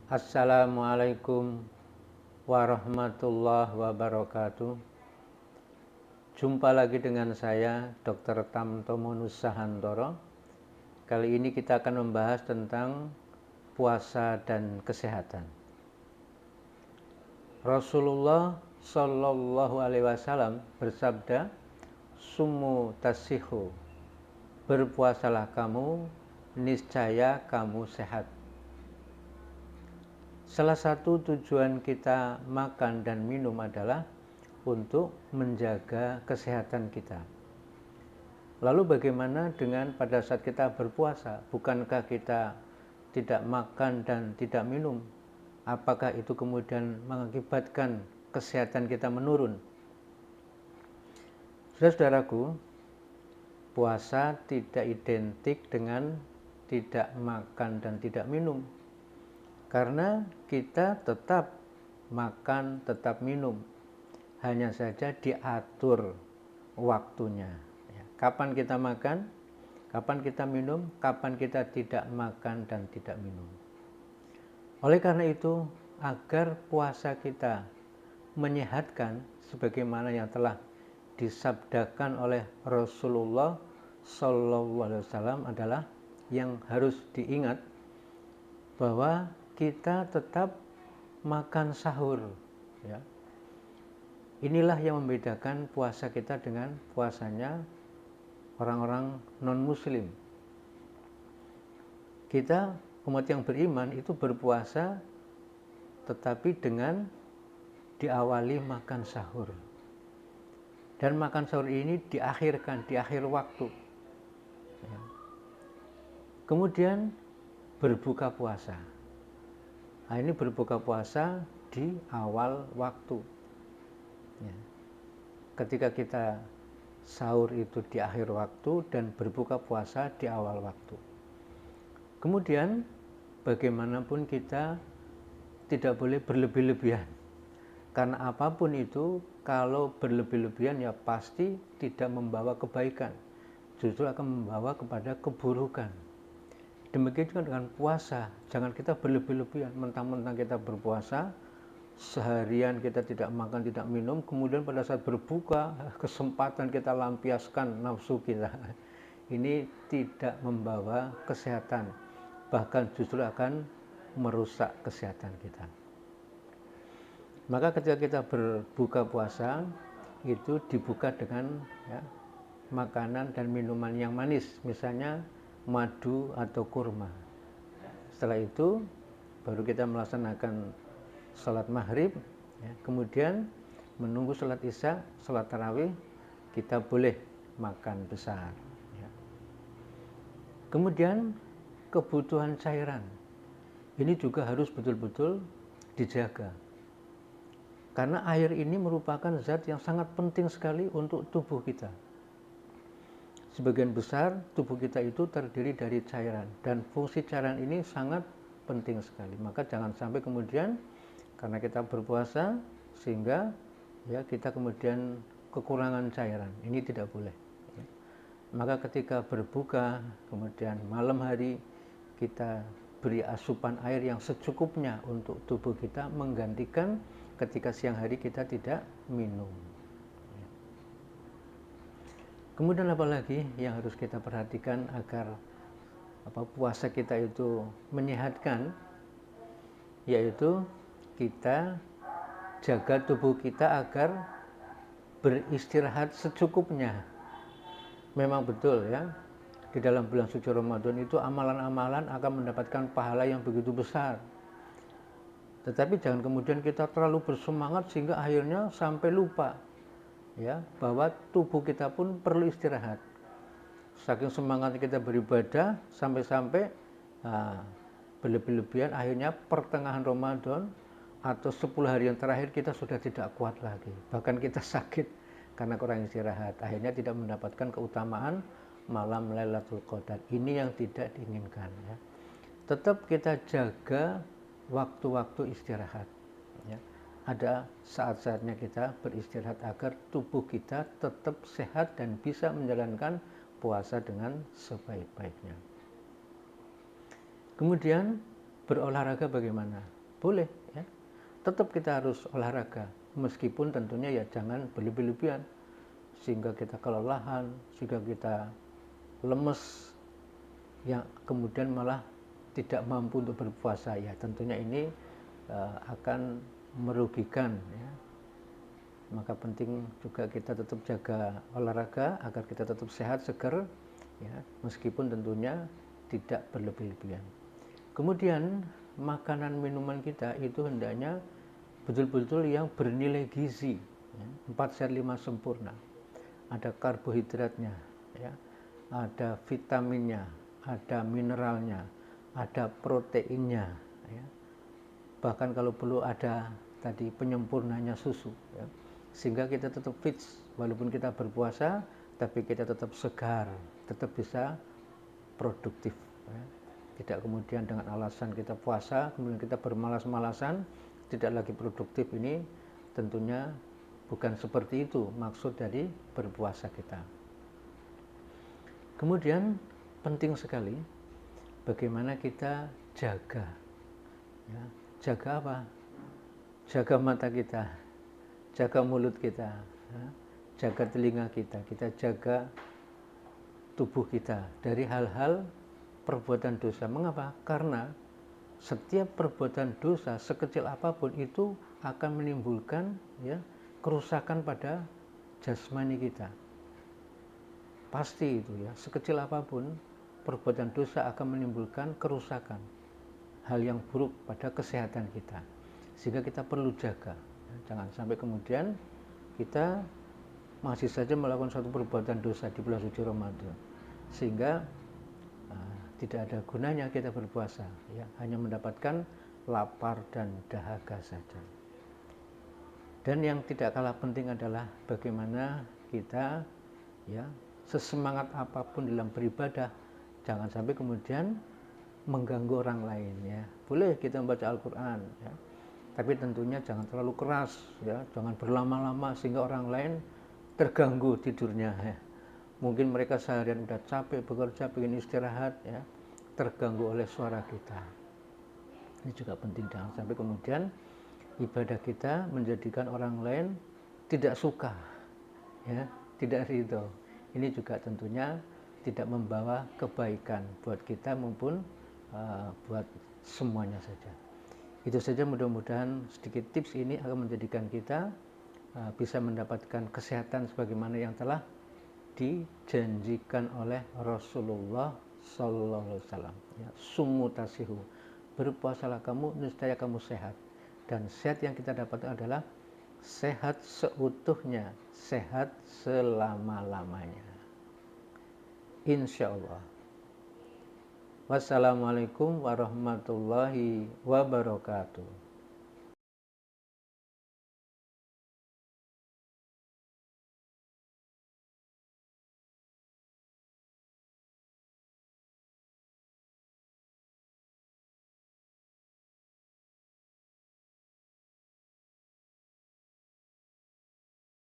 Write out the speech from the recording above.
Assalamualaikum warahmatullahi wabarakatuh. Jumpa lagi dengan saya Dr. Tamtomo Nusahantoro. Kali ini kita akan membahas tentang puasa dan kesehatan. Rasulullah Shallallahu Alaihi Wasallam bersabda, "Sumu tasihu, berpuasalah kamu, niscaya kamu sehat." Salah satu tujuan kita makan dan minum adalah untuk menjaga kesehatan kita. Lalu bagaimana dengan pada saat kita berpuasa? Bukankah kita tidak makan dan tidak minum? Apakah itu kemudian mengakibatkan kesehatan kita menurun? Saudara-saudaraku, puasa tidak identik dengan tidak makan dan tidak minum. Karena kita tetap makan, tetap minum, hanya saja diatur waktunya. Kapan kita makan, kapan kita minum, kapan kita tidak makan dan tidak minum. Oleh karena itu, agar puasa kita menyehatkan, sebagaimana yang telah disabdakan oleh Rasulullah SAW adalah yang harus diingat bahwa kita tetap makan sahur, ya. Inilah yang membedakan puasa kita dengan puasanya orang-orang non-muslim. Kita, umat yang beriman, itu berpuasa tetapi dengan diawali makan sahur. Dan makan sahur ini diakhirkan, di akhir waktu. Ya. Kemudian berbuka puasa. Nah, ini berbuka puasa di awal waktu. Ya. Ketika kita sahur itu di akhir waktu dan berbuka puasa di awal waktu. Kemudian bagaimanapun kita tidak boleh berlebih-lebihan. Karena apapun itu kalau berlebih-lebihan ya pasti tidak membawa kebaikan. Justru akan membawa kepada keburukan. Demikian juga dengan puasa, jangan kita berlebih-lebihan, mentang-mentang kita berpuasa, seharian kita tidak makan, tidak minum, kemudian pada saat berbuka, kesempatan kita lampiaskan nafsu kita. Ini tidak membawa kesehatan, bahkan justru akan merusak kesehatan kita. Maka ketika kita berbuka puasa, itu dibuka dengan makanan dan minuman yang manis, misalnya madu atau kurma. Setelah itu baru kita melaksanakan sholat maghrib, kemudian menunggu sholat isya, sholat tarawih, kita boleh makan besar. Kemudian kebutuhan cairan ini juga harus betul-betul dijaga, karena air ini merupakan zat yang sangat penting sekali untuk tubuh kita. Sebagian besar tubuh kita itu terdiri dari cairan, dan fungsi cairan ini sangat penting sekali. Maka jangan sampai kemudian karena kita berpuasa sehingga kita kemudian kekurangan cairan. Ini tidak boleh. Maka ketika berbuka, kemudian malam hari kita beri asupan air yang secukupnya untuk tubuh kita, menggantikan ketika siang hari kita tidak minum. Kemudian apalagi yang harus kita perhatikan agar puasa kita itu menyehatkan, yaitu kita jaga tubuh kita agar beristirahat secukupnya. Memang betul ya, di dalam bulan suci Ramadan itu amalan-amalan akan mendapatkan pahala yang begitu besar. Tetapi jangan kemudian kita terlalu bersemangat sehingga akhirnya sampai lupa bahwa tubuh kita pun perlu istirahat. Saking semangat kita beribadah sampai-sampai berlebih-lebihan, akhirnya pertengahan Ramadan atau 10 hari yang terakhir kita sudah tidak kuat lagi, bahkan kita sakit karena kurang istirahat, akhirnya tidak mendapatkan keutamaan malam Lailatul Qadar. Ini yang tidak diinginkan. Tetap kita jaga waktu-waktu istirahat. Ada saat-saatnya kita beristirahat agar tubuh kita tetap sehat dan bisa menjalankan puasa dengan sebaik-baiknya. Kemudian berolahraga bagaimana? boleh ya. Tetap kita harus olahraga, meskipun tentunya ya jangan berlebih-lebihan sehingga kita kelelahan, sehingga kita lemes, yang kemudian malah tidak mampu untuk berpuasa. Ya tentunya ini akan merugikan ya. Maka penting juga kita tetap jaga olahraga agar kita tetap sehat, segar ya, meskipun tentunya tidak berlebih-lebihan. Kemudian makanan minuman kita itu hendaknya betul-betul yang bernilai gizi ya. 4 sehat 5 sempurna. Ada karbohidratnya ya, ada vitaminnya, ada mineralnya, ada proteinnya ya. Bahkan kalau perlu ada tadi penyempurnanya susu ya. Sehingga kita tetap fit walaupun kita berpuasa, tapi kita tetap segar, tetap bisa produktif ya. Tidak kemudian dengan alasan kita puasa kemudian kita bermalas-malasan, tidak lagi produktif. Ini tentunya bukan seperti itu maksud dari berpuasa kita. Kemudian penting sekali bagaimana kita jaga ya. Jaga apa? Jaga mata kita, jaga mulut kita ya. Jaga telinga kita, kita jaga tubuh kita dari hal-hal perbuatan dosa. Mengapa? Karena setiap perbuatan dosa sekecil apapun itu akan menimbulkan ya kerusakan pada jasmani kita. Pasti itu ya, sekecil apapun perbuatan dosa akan menimbulkan kerusakan, hal yang buruk pada kesehatan kita. Sehingga kita perlu jaga ya, jangan sampai kemudian kita masih saja melakukan suatu perbuatan dosa di bulan suci Ramadan, sehingga tidak ada gunanya kita berpuasa ya, hanya mendapatkan lapar dan dahaga saja. Dan yang tidak kalah penting adalah bagaimana kita ya sesemangat apapun dalam beribadah jangan sampai kemudian mengganggu orang lain ya. Boleh kita membaca Al-Qur'an ya, tapi tentunya jangan terlalu keras ya, jangan berlama-lama sehingga orang lain terganggu tidurnya ya. Mungkin mereka seharian udah capek bekerja, pengen istirahat ya, terganggu oleh suara kita. Ini juga penting, jangan sampai kemudian ibadah kita menjadikan orang lain tidak suka ya, tidak ridho. Ini juga tentunya tidak membawa kebaikan buat kita maupun buat semuanya saja. Itu saja, mudah-mudahan sedikit tips ini akan menjadikan kita bisa mendapatkan kesehatan sebagaimana yang telah dijanjikan oleh Rasulullah Sallallahu Alaihi Wasallam ya. Sumu tasihu, berpuasalah kamu niscaya kamu sehat. Dan sehat yang kita dapat adalah sehat seutuhnya, sehat selama-lamanya, insya Allah. Wassalamualaikum warahmatullahi wabarakatuh.